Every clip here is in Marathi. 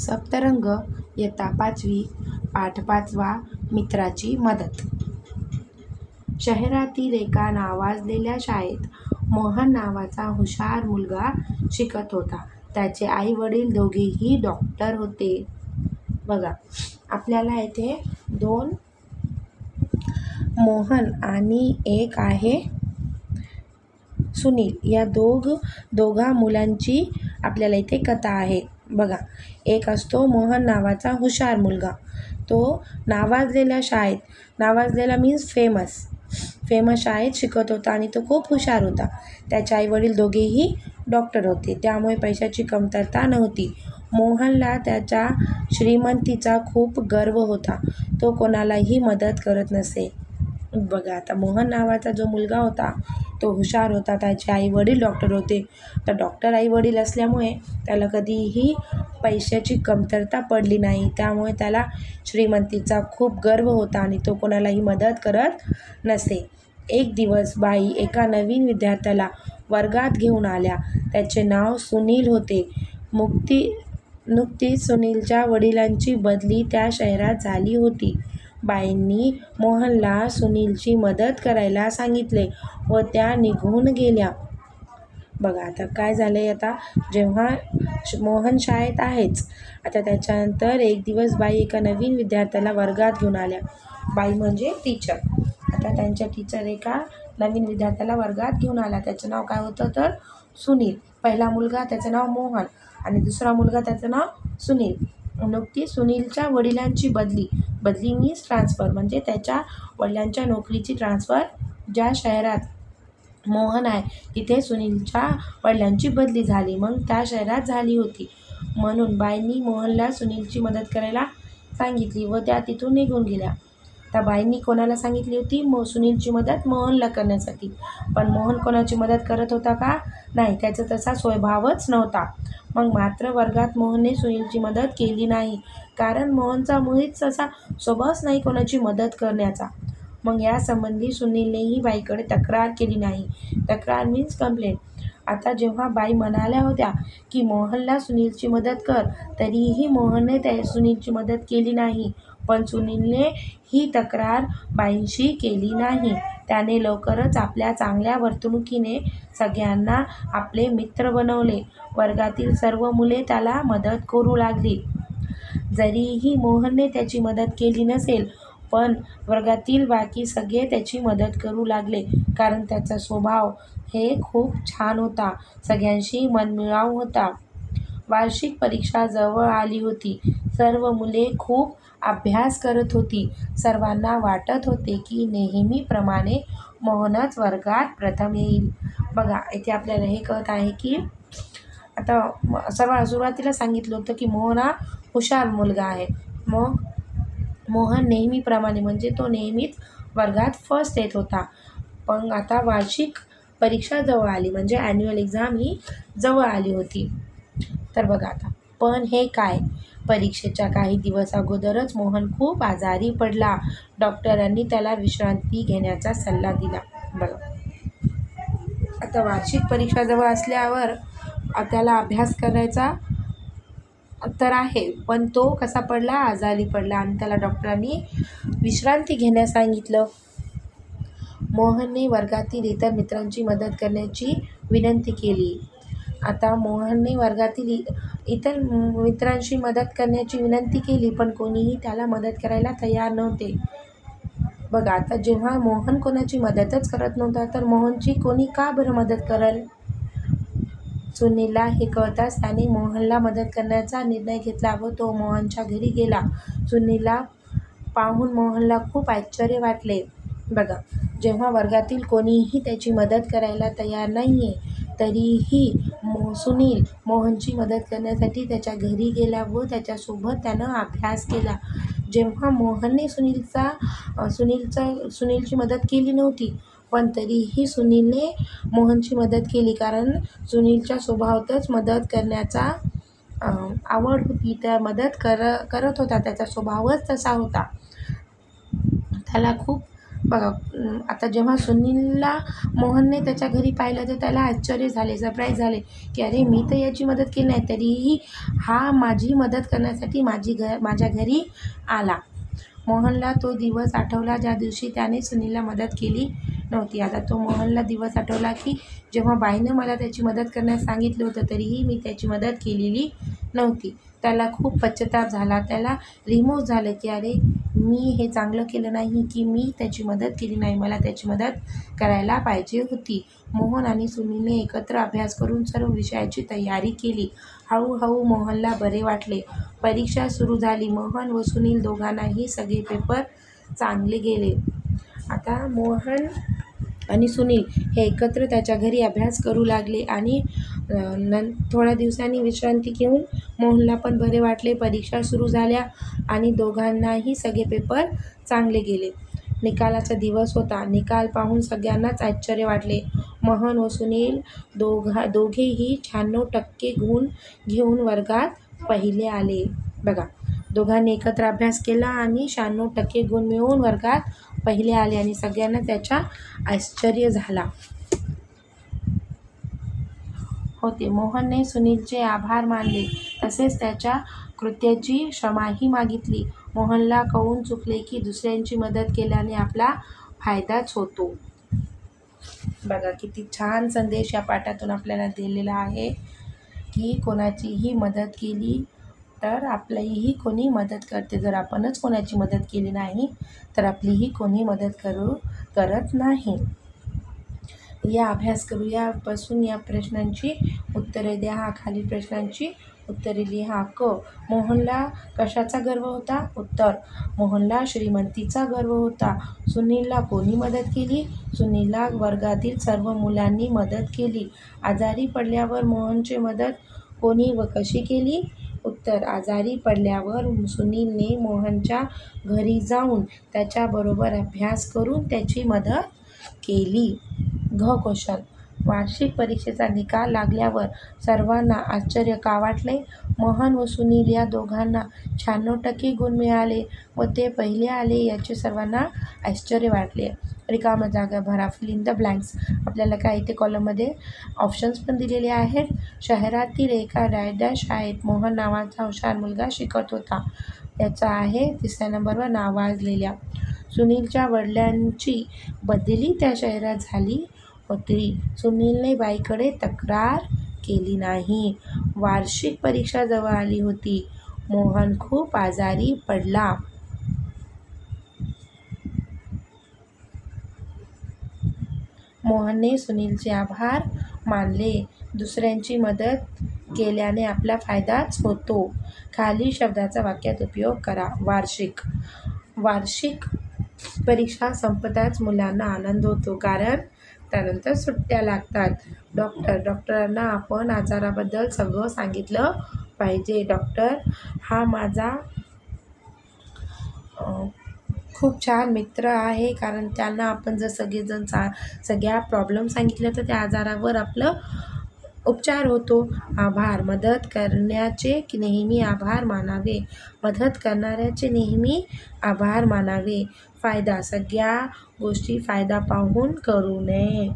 सप्तरंग इयत्ता 5वी पाठ 5वा मित्राची मदत. शहरातील एका नावाजलेल्या शाळेत मोहन नावाचा हुशार मुलगा शिकत होता. त्याचे आई वडील दोघेही डॉक्टर होते. बघा, आपल्याला इथे 2 मोहन आणि एक आहे सुनील, या दोघा मुलांची आपल्याला इथे कथा आहे. बघा, एक असतो मोहन नावाचा हुशार मुलगा. तो नावाजलेल्या शाळेत, नावाजलेला मीन्स फेमस शाळेत शिकत होता आणि तो खूप हुशार होता. त्याचे आईवडील दोघेही डॉक्टर होते, त्यामुळे पैशाची कमतरता नव्हती. मोहनला त्याच्या श्रीमंतीचा खूप गर्व होता. तो कोणालाही मदत करत नसे. बघा, आता मोहन नावाचा जो मुलगा होता तो हुशार होता. त्याचे आईवडील डॉक्टर होते. तर डॉक्टर आईवडील असल्यामुळे त्याला कधीही पैशाची कमतरता पडली नाही. त्यामुळे त्याला श्रीमंतीचा खूप गर्व होता आणि तो कोणालाही मदत करत नसे. एक दिवस बाई एका नवीन विद्यार्थ्याला वर्गात घेऊन आल्या. त्याचे नाव सुनील होते. नुकतीच सुनीलच्या वडिलांची बदली त्या शहरात झाली होती. बाईंनी मोहनला सुनीलची मदत करायला सांगितले व त्या निघून गेल्या. बघा, आता काय झालंय, आता जेव्हा मोहन शाळेत आहेच, आता त्याच्यानंतर एक दिवस बाई एका नवीन विद्यार्थ्याला वर्गात घेऊन आल्या. बाई म्हणजे टीचर. आता त्यांच्या टीचर एका नवीन विद्यार्थ्याला वर्गात घेऊन आला. त्याचं नाव काय होतं तर सुनील. पहिला मुलगा त्याचं नाव मोहन आणि दुसरा मुलगा त्याचं नाव सुनील. नुकतीच सुनीलच्या वडिलांची बदली मीन्स ट्रान्सफर, म्हणजे त्याच्या वडिलांच्या नोकरीची ट्रान्सफर ज्या शहरात मोहन आहे तिथे सुनीलच्या वडिलांची बदली झाली, मग त्या शहरात झाली होती. म्हणून बाईंनी मोहनला सुनीलची मदत करायला सांगितली व त्या तिथून निघून गेल्या. त्या बाईंनी कोणाला सांगितली होती? सुनीलची मदत मोहनला करण्यासाठी. पण मोहन कोणाची मदत करत होता का? नाही, त्याचा तसा स्वभावच नव्हता. मग मात्र वर्गात मोहनने सुनीलची मदत केली नाही, कारण मोहनचा मुळीच तसा स्वभावच नाही कोणाची मदत करण्याचा. मग यासंबंधी सुनीलनेही बाईकडे तक्रार केली नाही. तक्रार मीन्स कंप्लेंट. आता जेव्हा बाई म्हणाल्या होत्या की मोहनला सुनीलची मदत कर, तरीही मोहनने सुनीलची मदत केली नाही. पण सुनीलने ही तक्रार बाईंशी केली नाही. त्याने लवकरच आपल्या चांगल्या वर्तणुकीने सगळ्यांना आपले मित्र बनवले. वर्गातील सर्व मुले त्याला मदत करू लागली. जरीही मोहनने त्याची मदत केली नसेल, पण वर्गातील बाकी सगळे त्याची मदत करू लागले, कारण त्याचा स्वभाव हे खूप छान होता, सगळ्यांशी मनमिळाऊ होता. वार्षिक परीक्षा जवळ आली होती. सर्व मुले खूप अभ्यास करत होती. सर्वांना वाटत होते की नेहमीप्रमाणे मोहनच वर्गात प्रथम येईल. बघा, इथे आपल्याला हे कळत आहे की आता सुरुवातीला सांगितलं होतं की मोहन हा हुशार मुलगा आहे. मग मोहन नेहमीप्रमाणे म्हणजे तो नेहमीच वर्गात फर्स्ट येत होता. पण आता वार्षिक परीक्षा जवळ आली, म्हणजे ॲन्युअल एक्झाम ही जवळ आली होती. तर बघा आता, पण हे काय, परीक्षेच्या काही दिवस अगोदरच मोहन खूप आजारी पडला. डॉक्टरांनी त्याला विश्रांती घेण्याचा सल्ला दिला. बघा, आता वार्षिक परीक्षा जवळ असल्यावर त्याला अभ्यास करायचा तर आहे, पण तो कसा पडला, आजारी पडला आणि त्याला डॉक्टरांनी विश्रांती घेण्यास सांगितलं. मोहनने वर्गातील इतर मित्रांची मदत करण्याची विनंती केली. आता मोहनने वर्गातील इतर मित्रांशी मदत करण्याची विनंती केली, पण कोणीही त्याला मदत करायला तयार नव्हते. बघा, आता जेव्हा मोहन कोणाची मदतच करत नव्हता, तर मोहनची कोणी का बरं मदत करेल? सुनीलला हे कळताच त्याने मोहनला मदत करण्याचा निर्णय घेतला व तो मोहनच्या घरी गेला. सुनीलला पाहून मोहनला खूप आश्चर्य वाटले. बघा, जेव्हा वर्गातील कोणीही त्याची मदत करायला तयार नाहीये, तरीही सुनील मोहनची मदत करण्यासाठी त्याच्या घरी गेला व त्याच्यासोबत त्यानं अभ्यास केला. जेव्हा मोहनने सुनीलची मदत केली नव्हती, पण तरीही सुनीलने मोहनची मदत केली, कारण सुनीलच्या स्वभावातच मदत करण्याचा आवड होती. त्या मदत करत होता, त्याचा स्वभावच तसा होता. त्याला खूप बघा आता जेव्हा सुनीलला मोहनने त्याच्या घरी पाहिलं तर त्याला आश्चर्य झाले, सरप्राईज झाले की अरे मी तर याची मदत केली नाही, तरीही हा माझी मदत करण्यासाठी माझ्या घरी आला. मोहनला तो दिवस आठवला ज्या दिवशी त्याने सुनीलला मदत केली नव्हती. आता तो मोहनला दिवस आठवला की जेव्हा बाईनं मला त्याची मदत करण्यास सांगितलं होतं तरीही मी त्याची मदत केलेली नव्हती. त्याला खूप पश्चाताप झाला. त्याला रिमोव्ह झालं की अरे मी हे चांगलं केलं नाही की मी त्याची मदत केली नाही, मला त्याची मदत करायला पाहिजे होती. मोहन आणि सुनीलने एकत्र अभ्यास करून सर्व विषयाची तयारी केली. हळूहळू मोहनला बरे वाटले. परीक्षा सुरू झाली. मोहन व सुनील दोघांनाही सगळे पेपर चांगले गेले. आता मोहन आणि सुनील हे एकत्र त्याच्या घरी अभ्यास करू लागले आणि थोड्या दिवसांनी विश्रांती घेऊन मोहनला पण बरे वाटले. परीक्षा सुरू झाल्या आणि दोघांनाही सगळे पेपर चांगले गेले. निकालाचा दिवस होता. निकाल पाहून सगळ्यांनाच आश्चर्य वाटले. मोहन व सुनील दोघेही 96% गुण घेऊन वर्गात पहिले आले. बघा दोघांनी एकत्र अभ्यास केला आणि 96% गुण मिळवून वर्गात पहिले आले आणि सगळ्यांना त्याचा आश्चर्य झाला होते. मोहनने सुनीलचे आभार मानले तसेच त्याच्या कृत्याची क्षमाही मागितली. मोहनला कळून चुकले की दुसऱ्यांची मदत केल्याने आपला फायदाच होतो. बघा किती छान संदेश या पाठातून आपल्याला दिलेला आहे की कोणाचीही मदत केली तर आपलीही कोणी मदत करते. जर आपणच कोणाची मदत केली नाही तर आपलीही कोणी मदत करत नाही. या अभ्यास करूयापासून या प्रश्नांची उत्तरे द्या. खालील प्रश्नांची उत्तरे लिहा. क. मोहनला कशाचा गर्व होता? उत्तर, मोहनला श्रीमंतीचा गर्व होता. सुनीलला कोणी मदत केली? सुनीलला वर्गातील सर्व मुलांनी मदत केली. आजारी पडल्यावर मोहनची मदत कोणी व कशी केली? उत्तर, आजारी पडल्यावर सुनीलने मोहनच्या घरी जाऊन त्याच्याबरोबर अभ्यास करून त्याची मदत केली. घ. क्वेश्चन. वार्षिक परीक्षेचा निकाल लागल्यावर सर्वांना आश्चर्य का वाटले? मोहन व सुनील या दोघांना 96% गुण मिळाले व ते पहिले आले याचे सर्वांना आश्चर्य वाटले. रिकाम्या जागा भरा. Fill in the blanks. आपल्याला काय इथे कॉलममध्ये ऑप्शन्स पण दिलेले आहेत. शहरातील एका डॅश शाळेत मोहन नावाचा हुशार मुलगा शिकत होता. याचा आहे 3ऱ्या नंबरवर नावाजलेल्या. सुनीलच्या वडिलांची बदली त्या शहरात झाली होती. सुनीलने बाईकडे तक्रार केली नाही. वार्षिक परीक्षा जवळ आली होती. मोहन खूप आजारी पडला. मोहनने सुनीलचे आभार मानले. दुसऱ्यांची मदत केल्याने आपला फायदाच होतो. खालील शब्दाचा वाक्यात उपयोग करा. वार्षिक परीक्षा संपताच मुलांना आनंद होतो कारण त्यानंतर सुट्ट्या लागतात. डॉक्टरांना आपण आजाराबद्दल सगळं सांगितलं पाहिजे. डॉक्टर हा माझा खूप छान मित्र आहे कारण त्यांना आपण जर सगळ्या प्रॉब्लेम सांगितल्या तर त्या आजारावर आपलं उपचार होतो. आभार. मदत करण्याचे नेहमी आभार मानावे. मदत करणाऱ्याचे नेहमी आभार मानावे. फायदा. सगळ्या गोष्टी फायदा पाहून करू नये.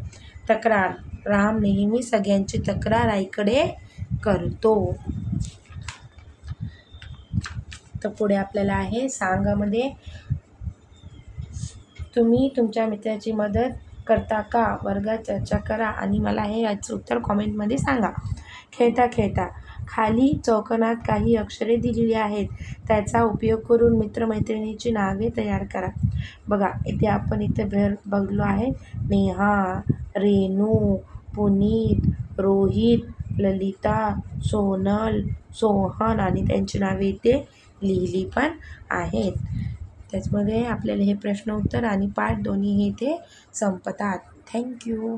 तक्रार. राम नेहमी सगळ्यांची तक्रार आईकडे करतो. तर पुढे आपल्याला आहे सांगामध्ये तुम्ही तुमच्या मित्राची मदत करता का? वर्गात चर्चा करा आणि मला हे याचं उत्तर कॉमेंटमध्ये सांगा. खेळता खेळता. खाली चौकोनात काही अक्षरे दिलेली आहेत. त्याचा उपयोग करून मित्रमैत्रिणींची नावे तयार करा. बघा इथे बघलो आहे नेहा, रेणू, पुनीत, रोहित, ललिता, सोनल, सोहन आणि त्यांची नावे इथे लिहिली पण आहेत. त्याचमध्ये आपल्याला हे प्रश्न उत्तर आणि पाठ दोन्ही हे इथे संपतात. थँक्यू.